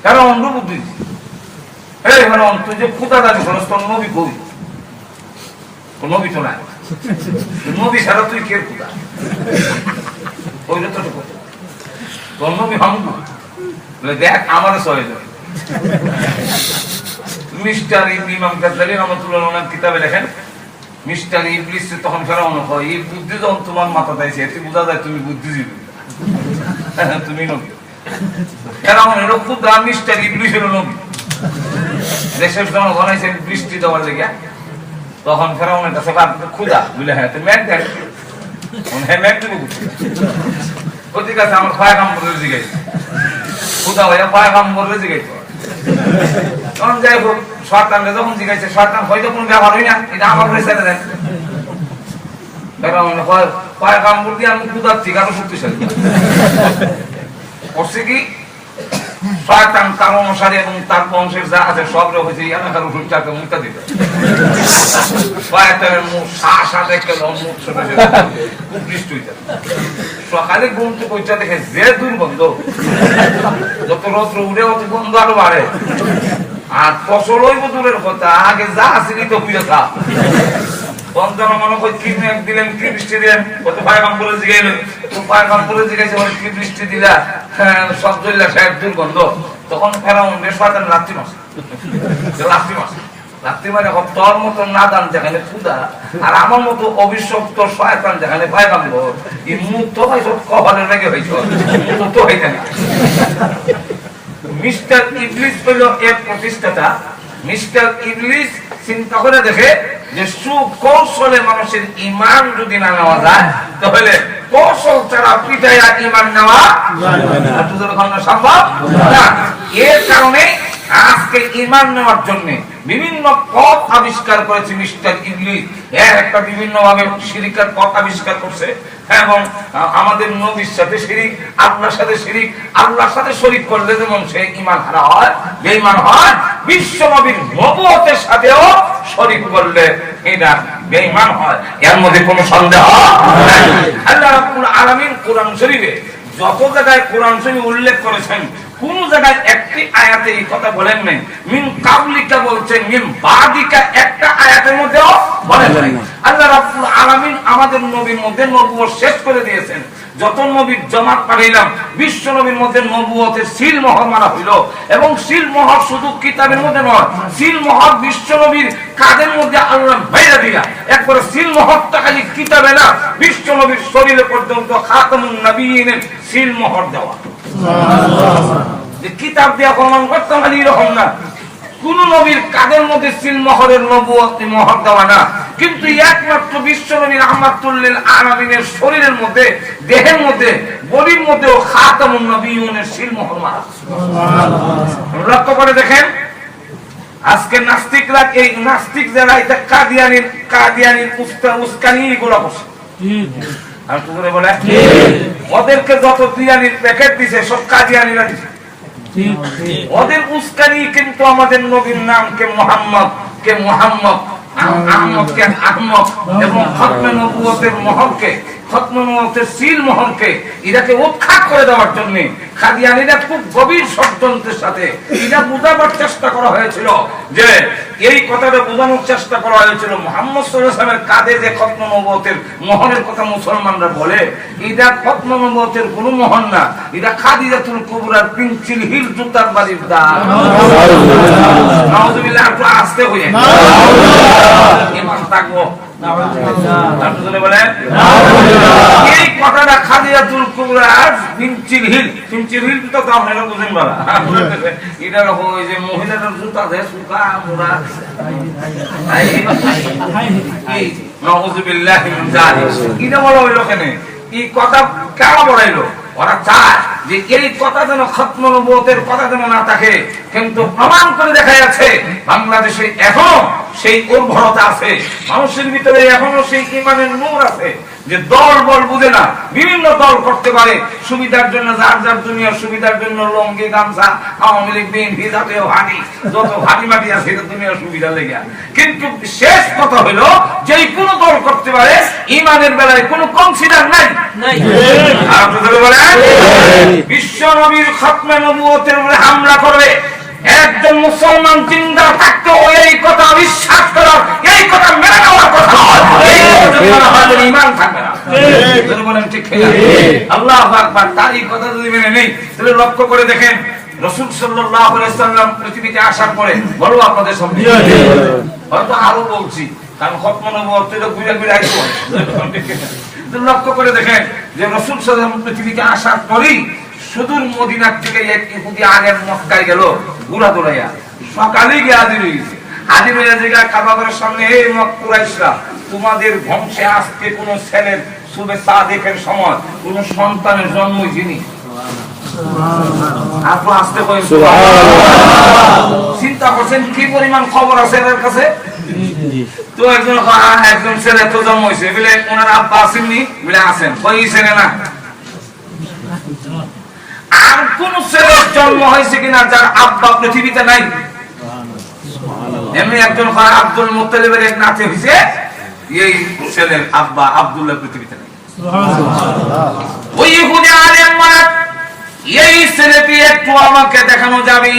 কারণ অন্ধ বুদ্ধি। এই মানে তুই যে খুদা দাবি করস, তোর নবী কবি, নবী তো নাই, নবী ছাড়া তুই কে খুদা? তোর নবী হামু দেখ আমার সহে যাবে। মিস্টার ইমাম গাজ্জালী রাহমাতুল্লাহ আলাইহি কিতাবে লেখেন, মিস্টার ইবলিস তখন ফেরাউন কয়, এই বুদ্ধি যখন তোমার মাথা দিয়েছে, এতে বোঝা যায় তুমি বুদ্ধিজীবী, তুমি নবী। ফেরাউন এর খুদা, মিস্টার ইবলিস এর নবী। দেশের জনগণ এসে বৃষ্টি দেওয়ার লেগে, তখন ফেরাউনের কাছে খুদা বুঝলে, হ্যাঁ তুই ম্যাক দেখ, হ্যাঁ ম্যাক দেবো, ঠিক আছে আমার পয়গাম্বরের জিজ্ঞাসা, খুদা হয়ে পয়গাম্বরের জিজ্ঞাসা। তখন যাই হোক, শয়তানকে যখন জিজ্ঞাসা, শয়তান হয়তো কোনো ব্যবহার হয় না, এটা আমার করে ছেড়ে দেন। পয়গাম্বর দিয়ে আমি খুদার ঠিক আরো শক্তিশালী করছে কি, শয়তান তার অনুসারী এবং তার বংশের যা আছে সব হয়েছে এলাকার উপর চাকে মুখটা দিত। শয়তানের মুখ সাথে মুখ ছোটে বৃষ্টি হইতে, সকালে ঘুম থেকে কইটা দেখে যে দুর্গন্ধ, যত রৌদ্র উঠে অত গন্ধ আরো বাড়ে। আর ফসল হইব দূরের কথা, আগে যা আসিনি তো বুঝে খা, বন্ধন মনে করি কি দিলেন, কি বৃষ্টি দিলেন, কত পায়গাম করে জিগাইলেন, তো পায়গাম করে জিগাইছে বলে কি বৃষ্টি দিলা, সব জল্লা সাহেব দুর্গন্ধ। তখন ফেরাউন শয়তান লাত্তি মাস লাত্তি মানে তোর মতো নাদান যেখানে পূজা, আর আমার মতো অভিশপ্ত শয়তান যেখানে পায়গাম এই মুখ তো ভাই সব কপালের লেগে হয়েছে, মুখ তো হইতে না। মিস্টার ইবলিস হইল এর প্রতিষ্ঠাতা। মিস্টার ইবলিস চিন্তা করে দেখে যে সুকৌশলে মানুষের ঈমান যদি না নেওয়া যায় তাহলে কৌশল ছাড়া পিটাইয়া ঈমান নেওয়া সম্ভব না। এর কারণে আজকে ঈমান নেওয়ার জন্য বিভিন্ন পথ আবিষ্কার করেছে মিস্টার ইবলিস। একটা বিভিন্ন ভাবে শিরিকের পথ আবিষ্কার করছে এবং আমাদের নবীর সাথে শিরিক, আল্লাহর সাথে শিরিক, আল্লাহর সাথে শরীক করলে যেমন সে ঈমান হারা হয়, বেঈমান হয়, বিশ্ব নবীর নবুয়তের সাথেও শরীক করলে এটা বেঈমান হয়। এর মধ্যে কোনো সন্দেহ নাই। আল্লাহ রাব্বুল আলামিন কোরআন শরীফে যত জায়গায় কোরআন শরীফ উল্লেখ করেছেন কোন জায়গায় একটি আয়াতে এই কথা বলেন নাই। মিন কাবলিকা বলছেন, মিন বাদিকা একটা আয়াতের মধ্যেও বলেন নাই। আল্লাহ রাব্বুল আলামিন আমাদের নবীর মধ্যে নবুয়ত শেষ করে দিয়েছেন। যত নবীর জামাত পাঠাইলাম বিশ্ব নবীর মধ্যে নবুয়তের সিল মোহর মারা হইল, এবং সিল মোহর শুধু কিতাবের মধ্যে নয়, সিল মোহর বিশ্ব নবীর কাদের মধ্যে আল্লাহ বাইরে দিয়া একবারে সিল মোহরটা খালি কিতাবে না, বিশ্ব নবীর শরীরে পর্যন্ত খাতামুন নবীনের সিল মোহর দেওয়া। যে কিতাব দিয়া প্রমাণ করতে খালি এরকম না, কোন নবীর কাদের মধ্যে সিল মোহরের নবুয়ত মোহর দেওয়া না, কিন্তু একমাত্র বিশ্ব নবীর রাহমাতুল লিল আলামিনের শরীরের মধ্যে, দেহের মধ্যে, বডির মধ্যেও খাতামুন নবিয়্যিনের সিল মোহর মারা। লক্ষ্য করে দেখেন আজকে নাস্তিকরা, এই নাস্তিক যারা এটা কাদিয়ানির উস্কানি এগুলো বসে, আর কি করে বলে ওদেরকে যত দিয়ানির প্যাকেট দিছে সব কাদিয়ানিরা দিছে। ওদের উস্কানি কিন্তু আমাদের নবীর নাম কে মুহাম্মদ, কে মুহাম্মদ, আহমদ কে আহমদ, এবং খতমে নবুয়তের মোহরকে, খতমে নবুয়তের সিল মোহরকে এটাকে উৎখাত করে দেওয়ার জন্য কাদিয়ানীরা খুব গভীর ষড়যন্ত্রের সাথে এটা বোঝাবার চেষ্টা করা হয়েছিল। যে এই কথাটা বোঝানোর চেষ্টা করা হয়েছিল মুহাম্মদ সাল্লাল্লাহু আলাইহি ওয়াসাল্লামের কাঁধে যে খতমে নবুয়তের মোহরের কথা মুসলমানরা বলে, এটা খতমে নবুয়তের কোনো মোহর না, এটা খাদিজাতুল কুবরার পিনচিল হিল জুতার বাড়ির দাগ। নাউযুবিল্লাহ, একটু আস্তে হয়ে ঈমান থাকবো। এই কথাটা খাদিজাতুল কুবরার পিনচিল হিল, পিনচিল হিল তো আপনারা বুঝেন বাবা, এটা রকম ওই যে মহিলাদের জুতা দেয় সুকা মুরা, নাউযুবিল্লাহ মিন যালিক। এটা বলা হইলো কেন? এই কথা কেন বলাইলো? ওরা চায় যে এই কথা যেন খতম নবুয়তের কথা যেন না থাকে, কিন্তু প্রমাণ করে দেখা যাচ্ছে বাংলাদেশে এখনো সেই উর্বরতা আছে, মানুষের ভিতরে এখনো সেই ঈমানের নূর আছে, যে দল বল বুঝে না, বিভিন্ন দল করতে পারে সুবিধার জন্য, যার যার দুনিয়ার সুবিধার জন্য লঙ্গি গামছা, আওয়ামী লীগ বিএনপি জাতীয় ভাটি, যত ভাটি মাটি আছে এটা দুনিয়ার সুবিধা লেগে। কিন্তু শেষ কথা হলো যে কোন দল করতে পারে, ঈমানের বেলায় কোনো কনসিডার নাই। আপনাদের বলে বিশ্ব নবীর খতমে নবুয়তের উপরে হামলা করবে, একজন মুসলমান জিন্দা থাকতে এই কথা বিশ্বাস করার, এই কথা মেনে নেওয়ার কথা ঈমান থাকবে না। বলেন ঠিক কিনা? আল্লাহু আকবার। তার এই কথা যদি মেনে নেই তাহলে লক্ষ্য করে দেখেন রাসূল সাল্লাল্লাহু আলাইহি ওয়াসাল্লাম পৃথিবীতে আসার পরে, বলো আপনাদের সামনে হয়তো আরো বলছি, কারণ খতমে নবুয়ত তো ঘুরে ঘুরে আইতো। লক্ষ্য করে দেখেন যে রাসূল সাল্লাল্লাহু আলাইহি ওয়াসাল্লাম পৃথিবীতে আসার পরেই সুদূর মদিনার থেকে এক ইহুদি আগের মক্কায় গেল ঘোড়া দৌড়াইয়া, সকালে গিয়ে হাজির হয়ে গেছে। হাজির হয়ে জায়গা কাবাগরের সামনে, হে কুরাইশরা, তোমাদের বংশে আজকে কোন ছেলের শুভে সাদেকের সময় কোন সন্তানের জন্ম হয়নি। চিন্তা করছেন কি পরিমাণ খবর আছে এর কাছে। তো একজন ছেলে তো জন্ম হয়েছে বলে ওনার আব্বা আসেননি বলে আসেন, ওই ছেলে না। আর কোন ছেলের জন্ম হয়েছে কিনা যার আব্বা পৃথিবীতে নাই? এমনি একজন আব্দুল মুত্তালিবের এক নাতি হয়েছে, এই ছেলের আব্বা আব্দুল্লাহ পৃথিবীতে নাই। ওই ইহুদি আলেম বলে এই ছেলেটি একটু আমাকে দেখানো যাবে।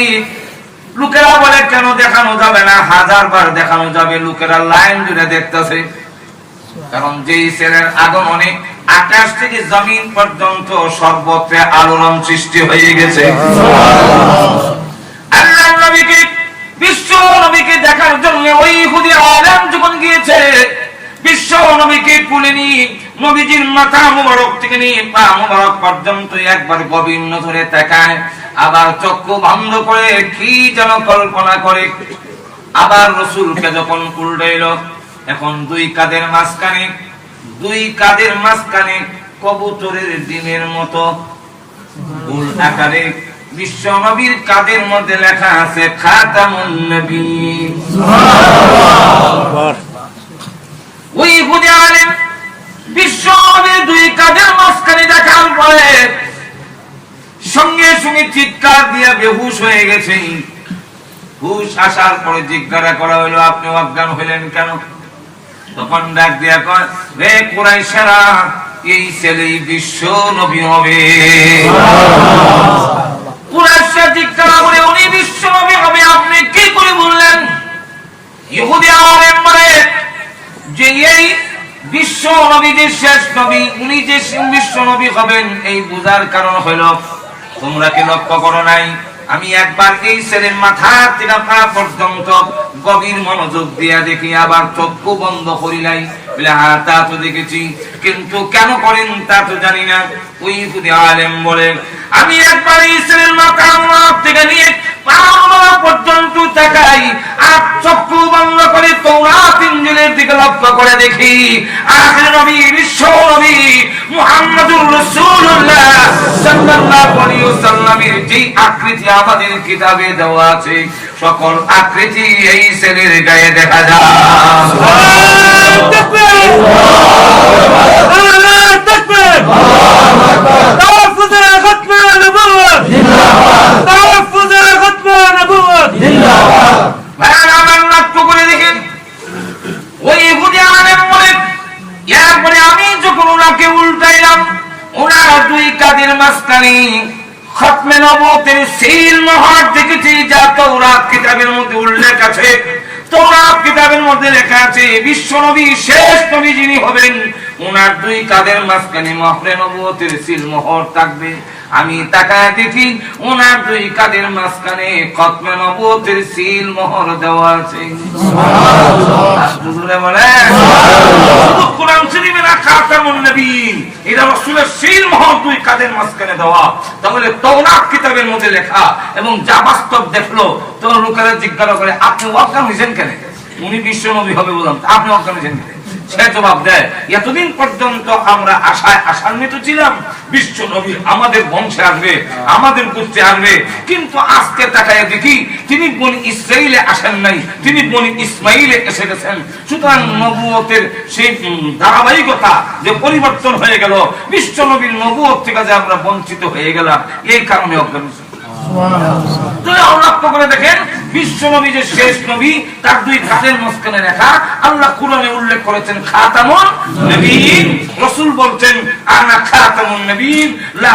লোকেরা বলে কেন দেখানো যাবে না? 1000 বার দেখানো যাবে। লোকেরা লাইন ধরে দেখতেছে, কারণ যেই ছেলের আগমনে আকাশ থেকে জমিন পর্যন্ত সর্বত্র আলোড়ন সৃষ্টি হয়ে গেছে। আল্লাহর নবীকে, বিশ্ব নবীকে দেখার জন্য ওই ইহুদি আলেম যখন গিয়েছে, বিশ্ব নবীকে কুলে নিয়ে নবীজির মাথা মুবারক থেকে নিয়ে পা মুবারক পর্যন্ত একবার গভীর নজরে তাকায়, আবার চক্ষু বন্ধ করে কি যেন কল্পনা করে, আবার রাসূলকে যখন উল্টাইল, এখন দুই কাঁধের মাঝখানে কবুতরের ডিমের মতো গোল আকারে বিশ্ব নবীর কাঁধের মধ্যে লেখা আছে খাতামুন নবীয়্যিন। সুবহানাল্লাহ। ওই ইহুদি আলেম বিশ্ব নবীর দুই কাঁধের মাঝখানে দেখার পরে সঙ্গে সঙ্গে চিৎকার দিয়ে বেহুশ হয়ে গেছে। হুশ আসার পরে জিজ্ঞাসা করা হলো, আপনি অজ্ঞান হলেন কেন? তখন ডাক দিয়া কয়, রে কুরাইশেরা, এই ছেলেই বিশ্ব নবী হবে। কুরাইশরা জিজ্ঞাসা করে, উনি বিশ্ব নবী হবে আপনি কি করে বললেন? ইহুদি আলেম বলে যে এই বিশ্ব নবী যে শেষ নবী, উনি যে বিশ্ব নবী হবেন, এই বুঝার কারণ হলো তোমরা কি লক্ষ্য করো নাই আমি একবার এই ছেলের মাথা থেকে পা পর্যন্ত গভীর মনোযোগ দিয়া দেখি, আবার চক্ষু বন্ধ করি নাই? বলে হ্যাঁ, তা তো দেখেছি, কিন্তু কেন করেন তা তো জানি না। ওই ইহুদি আলেম বলে, আমি একবার এই ছেলের মাথা থেকে নিয়ে পা পর্যন্ত তাকাই আর চক্ষু বন্ধ করে তাওরাত ইনজিলের দিকে লক্ষ্য করে দেখি, আখির নবী বিশ্ব নবী মুহাম্মদুর রাসূলুল্লাহ সাল্লাল্লাহু আলাইহি ওয়াসাল্লামের যে আকৃতি আমাদের কিতাবে দেওয়া আছে, সকল আকৃতি এই ছেলের গায়ে দেখা যায়। আল্লাহু তাকবীর, আল্লাহু তাকবীর, তাওফুজে খতমে নবুওয়াত জিন্দাবাদ, তাওফুজে খতমে নবুওয়াত জিন্দাবাদ। ভাইরা আমার লক্ষ্য করে দেখেন, ওই ইহুদি আলেম বলে, এরপরে আমি যখন ওনাকে উল্টাইলাম, ওনার দুই কাঁধের মাঝখানে খতমে নবুওয়াতের সিল মোহর দেখেছি, যা তাওরাত কিতাবের মধ্যে উল্লেখ আছে। তাওরাত কিতাবের মধ্যে লেখা আছে বিশ্ব নবী শেষ নবী যিনি হবেন, ওনার দুই কাঁধের মাঝখানে মোহরে নবুওয়াতের সিল মোহর থাকবে। আমি তাকায় দেখি ওনার দুই কাঁধের মাঝখানে খতমে নবুওয়াতের সিল মোহর দেওয়া আছে। সুবহানাল্লাহ। হুজুরে বলে শুধু কোরআন শরীফে না, খাতামুন নবীয়্যিন, এটা রাসূলের সিল মোহর দুই কাঁধের মাঝখানে দেওয়া। তাহলে তাওরাত কিতাবের মধ্যে লেখা এবং যা বাস্তব দেখলো, তো লোকেরা জিজ্ঞাসা করে, আপনি অজ্ঞান হয়েছেন কেন? উনি বিশ্ব নবী হবে বললাম, আপনি অজ্ঞান হয়েছেন কেন? সে জবাব দেয়, এতদিন পর্যন্ত আমরা আশান্বিত ছিলাম বিশ্ব নবী আমাদের বংশে আসবে, আমাদের গোত্রে আসবে, কিন্তু আজকে তাকায় দেখি তিনি বনি ইসরাইলে আসেন নাই, তিনি বনি ইসমাইলে এসে গেছেন। সুতরাং নবুয়তের সেই ধারাবাহিকতা যে পরিবর্তন হয়ে গেল, বিশ্ব নবীর নবুয়ত থেকে যে আমরা বঞ্চিত হয়ে গেলাম, এই কারণে অজ্ঞান। লক্ষ্য করে দেখেন, বিশ্ব নবী যে শেষ নবী, তার দুই কাঁধের মাঝখানে লেখা, আল্লাহ কুরআনে উল্লেখ করেছেন খাতামুন নবিয়্যিন। রাসূল বলছেন আনা খাতামুন নবিয়্যিন লা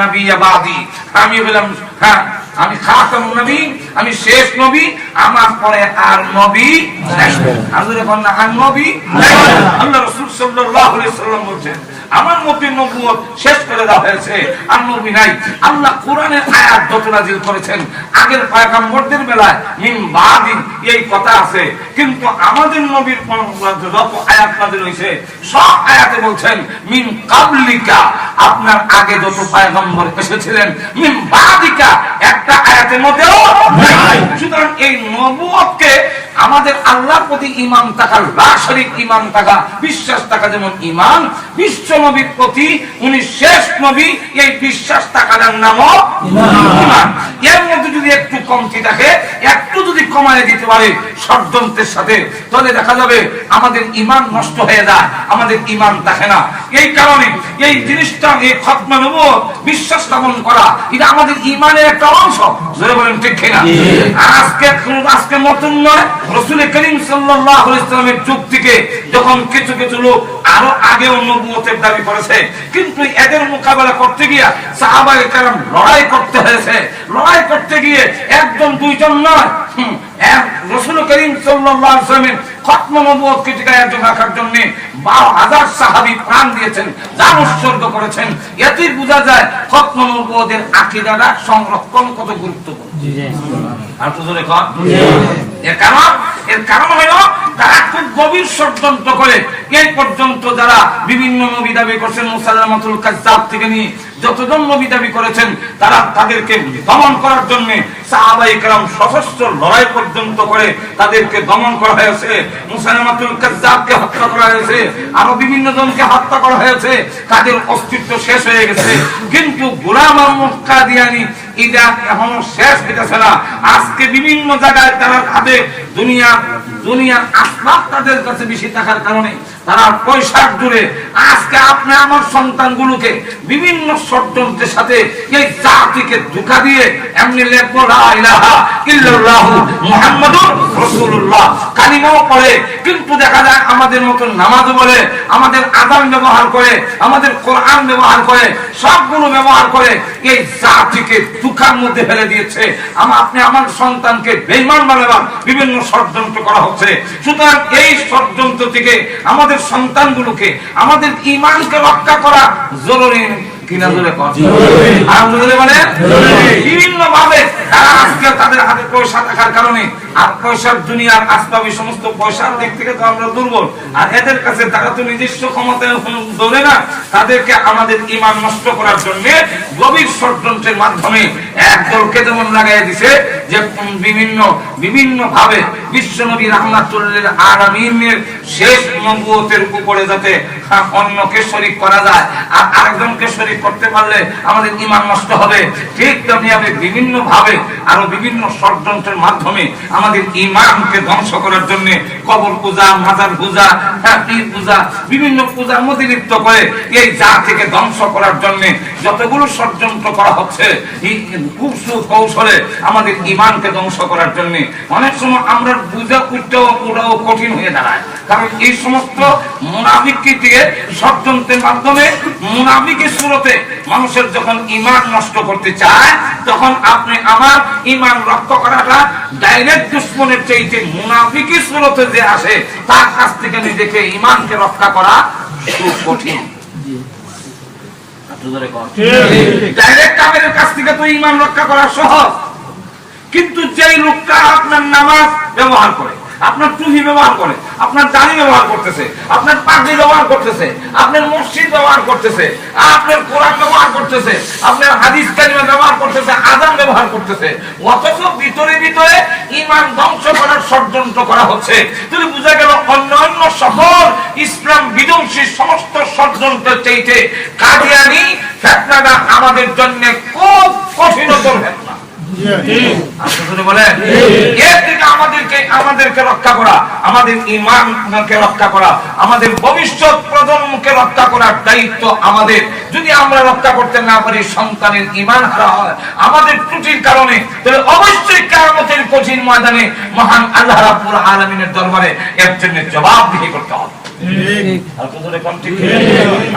নাবিয়্যা বাদি। আমি বললাম হ্যাঁ, আমি খাতামুন নবিয়্যিন, আমি শেষ নবী, আমার পরে আর নবী নাই। হুজুরে বলেন আর নবী নাই। আল্লাহ রাসূল সাল্লাল্লাহু আলাইহি ওয়াসাল্লাম বলেন আমার মধ্যে নবুয়ত শেষ করে দেওয়া হয়েছে, আর নবী নাই। আল্লাহ কোরআনের আয়াত যত নাযিল করেছেন, আগের পয়গম্বরদের বেলায় মিন বাদি এই কথা আছে, কিন্তু আমাদের নবীর যত আয়াত নাযিল হয়েছে সব আয়াতে বলছেন মিন কাবলিকা, আপনার আগে যত পয়গম্বর এসেছিলেন, মিন বাদিকা একটা আয়াতের মধ্যেও নাই। সুতরাং এই নবুয়তকে আমাদের আল্লাহর প্রতি ঈমান থাকা, লাশরিক ঈমান থাকা, বিশ্বাস থাকা যেমন ঈমান, বিশ্ব নবীর প্রতি উনি শেষ নবী এই বিশ্বাস থাকার নামও ঈমান। এর মধ্যে যদি একটু কমতি থাকে, একটু যদি কমায় দিতে পারে ষড়যন্ত্রের সাথে, তাহলে দেখা যাবে আমাদের ঈমান নষ্ট হয়ে যায়, আমাদের ঈমান থাকে না। এই কারণে এই জিনিসটা, এই খতমে নবুয়ত বিশ্বাস স্থাপন করা, এটা আমাদের ঈমানের একটা অংশ। জোরে বলেন ঠিক কিনা? আজকে নতুন নয়, রাসূল করিম সাল্লাল্লাহু আলাইহি ওয়াসাল্লামের যুগ থেকে যখন কিছু কিছু লোক আরো আগেও নবুয়তের দাবি করেছে, কিন্তু এদের মোকাবেলা করতে গিয়ে সাহাবায়ে কেরাম লড়াই করতে হয়েছে। লড়াই করতে গিয়ে একজন দুইজন নয়, রাসূল করিম সাল্লাল্লাহু আলাইহি ওয়াসাল্লামের খতম নবুয়তকে টিকায় রাখার জন্য 12,000 সাহাবী প্রাণ দিয়েছেন, জান উৎসর্গ করেছেন। এতেই বোঝা যায় খতম নবুয়তের আকীদাটা সংরক্ষণ কত গুরুত্বপূর্ণ। আর তো জোরে কর। এর কারণ হলো তারা খুব গভীর ষড়যন্ত্র করে এই পর্যন্ত যারা বিভিন্ন নবী দাবি করেছেন, মুসাল্লামাতুল কাজ্জাব থেকে নিয়ে যতজন নবী দাবি করেছেন, তারা তাদেরকে দমন করার জন্য সাহাবায়ে কেরাম সশস্ত্র লড়াই পর্যন্ত করে তাদেরকে দমন করা হয়েছে। মুসাল্লামাতুল কাজ্জাবকে হত্যা করা হয়েছে, আরো বিভিন্ন জনকে হত্যা করা হয়েছে, তাদের অস্তিত্ব শেষ হয়ে গেছে। কিন্তু গোলাম আহমদ কাদিয়ানী এটা এখনো শেষ হইতেছে না। আজকে বিভিন্ন জায়গায় তারা হাতে দুনিয়ার আসবাব তাদের কাছে বেশি থাকার কারণে তারা পয়সার দূরে আজকে আপনি আমার সন্তানগুলোকে বিভিন্ন ষড়যন্ত্রের সাথে এই জাতিকে ধোঁকা দিয়ে এমনি লিখবো লা ইলাহা ইল্লাল্লাহু মুহাম্মাদুর রাসূলুল্লাহ কালিমাও পড়ে, কিন্তু দেখা যায় আমাদের মতো নামাজ বলে, আমাদের আযান ব্যবহার করে, আমাদের কোরআন ব্যবহার করে, সবগুলো ব্যবহার করে এই জাতিকে ধোঁকার মধ্যে ফেলে দিয়েছে। আপনি আমার সন্তানকে বেঈমান বানাবার বিভিন্ন ষড়যন্ত্র করা হচ্ছে। সুতরাং এই ষড়যন্ত্র থেকে আমাদের সন্তানগুলোকে, আমাদের ঈমানকে রক্ষা করা জরুরি কিনা? জোরে কর। বিভিন্ন ভাবে তারা আজকে তাদের হাতে পয়সা থাকার কারণে, আর পয়সার দুনিয়ার আসবাব, সমস্ত পয়সার দিক থেকে তো আমরা দুর্বল, আর এদের কাছে তারা তো নিজস্ব ক্ষমতায় ধরে না, তাদেরকে আমাদের ঈমান নষ্ট করার জন্য গভীর ষড়যন্ত্রের মাধ্যমে একদলকে যেমন লাগাই দিছে যে বিভিন্ন ভাবে বিশ্বনবী রাহমাতুল্লিল আলামিনের শেষ নবুয়তের উপরে যাতে অন্যকে শরীক করা যায়, আর আরেকজনকে শরীক করতে পারলে আমাদের ঈমান নষ্ট হবে। ঠিক তেমনি বিভিন্ন ভাবে আরো বিভিন্ন ষড়যন্ত্রের মাধ্যমে আমাদের ঈমানকে ধ্বংস করার জন্য কবর পূজা, মাজার পূজা, পীর পূজা, বিভিন্ন পূজার মধ্যে লিপ্ত করে এই জাতিকে ধ্বংস করার জন্য যতগুলো ষড়যন্ত্র করা হচ্ছে, এই খুব সুকৌশলে আমাদের ঈমানকে ধ্বংস করার জন্য অনেক সময় আমরা বুঝা ওটাও কঠিন হয়ে দাঁড়ায়। কারণ এই সমস্ত মুনাফিককে দিয়ে ষড়যন্ত্রের মাধ্যমে মুনাফিকের সুরতে মানুষের যখন ঈমান নষ্ট করতে চায়, তখন আপনি আমার ঈমান রক্ষা করাটা ডাইরেক্ট দুশমনের চাইতে মুনাফিকের সুরতে যে আসে তার কাছ থেকে নিজেকে ঈমানকে রক্ষা করা খুব কঠিন। ডাইরেক্ট আমাদের কাছ থেকে তো ঈমান রক্ষা করা সহজ, কিন্তু যেই লোকটা আপনার নামাজ ব্যবহার করে, আপনার টুপি ব্যবহার করে, আপনার দাড়ি ব্যবহার করতেছে, আপনার পাগড়ি ব্যবহার করতেছে, আপনার মসজিদ ব্যবহার করতেছে, আপনার কোরআন ব্যবহার করতেছে, আপনার হাদিস কালিমা ব্যবহার করতেছে, আযান ব্যবহার করতেছে, অথচ ভিতরে ভিতরে ঈমান ধ্বংস করার ষড়যন্ত্র করা হচ্ছে। তাহলে বোঝা গেল অন্যান্য সকল ইসলাম বিধ্বংসী সমস্ত ষড়যন্ত্রের চাইতে কাদিয়ানী ফিতনাটা আমাদের জন্য খুব কঠিনতর ফিতনা। আমাদেরকে রক্ষা করা, আমাদের ঈমানকে রক্ষা করা, আমাদের ভবিষ্যৎ প্রজন্মকে রক্ষা করার দায়িত্ব আমাদের। যদি আমরা রক্ষা করতে না পারি, সন্তানের ঈমান হারা হয় আমাদের ত্রুটির কারণে, তবে অবশ্যই কিয়ামতের কঠিন ময়দানে মহান আল্লাহ রাব্বুল আলামিনের দরবারে এর জন্য জবাবদিহি করতে হবে।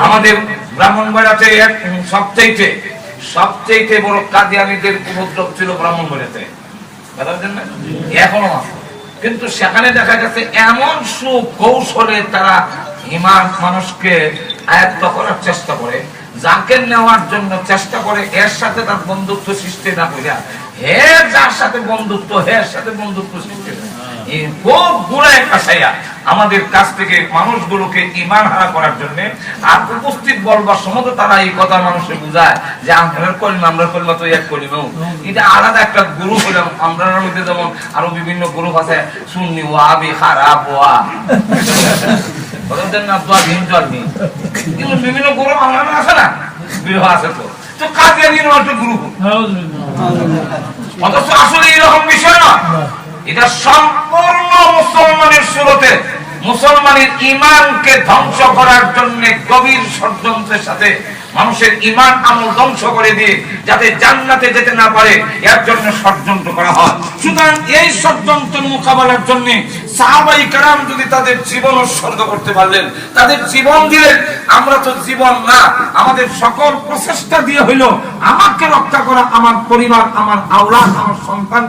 আমাদের ব্রাহ্মণবাড়িয়াতে সবচেয়ে বড় কাদিয়ানীদের উপদ্রব ছিল ব্রাহ্মণবাড়িয়াতে, এখনো আছে। কিন্তু সেখানে দেখা গেছে এমন সুকৌশলে তারা ঈমান মানুষকে আয়ত্ত করার চেষ্টা করে, যাকে নেওয়ার জন্য চেষ্টা করে, এর সাথে তার বন্ধুত্ব সৃষ্টি না করিয়া হে যার সাথে বন্ধুত্ব, এর সাথে বন্ধুত্ব সৃষ্টি খুব গুড়ায় কাছাইয়া আমাদের কাছ থেকে মানুষগুলোকে ঈমান হারা করার জন্য। আর উপস্থিত বলবার সময় তারা এই কথা মানুষকে বুঝায় যে আমরা কলিমা তো এক কলিমা, এটা আলাদা একটা গ্রুপ হইলাম। আমরা মধ্যে যেমন আরো বিভিন্ন গ্রুপ আছে, সুন্নি ওয়াহাবি, খারাপ ওয়া বিভিন্ন গ্রুপ আমরা আছে না, বিবাহ আছে তো কাদিয়ানীর একটা গ্রুপ। অথচ আসলে এরকম বিষয় না, এটা সম্পূর্ণ মুসলমানের সুরতে মুসলমানের ঈমানকে ধ্বংস করার জন্য গভীর ষড়যন্ত্রের সাথে মানুষের ঈমান আমল ধ্বংস করে দিয়ে যাতে জান্নাতে যেতে না পারে, এর জন্য ষড়যন্ত্র করা হয়। সুতরাং এই ষড়যন্ত্রের মোকাবেলার জন্য সাহাবায়ে কেরাম যদি তাদের জীবন উৎসর্গ করতে পারলেন, তাদের জীবন দিলেন। আমরা তো জীবন না, আমাদের সকল প্রচেষ্টা দিয়ে হইল আমাকে রক্ষা করা, আমার পরিবার, আমার আওলাদ, আমার সন্তান।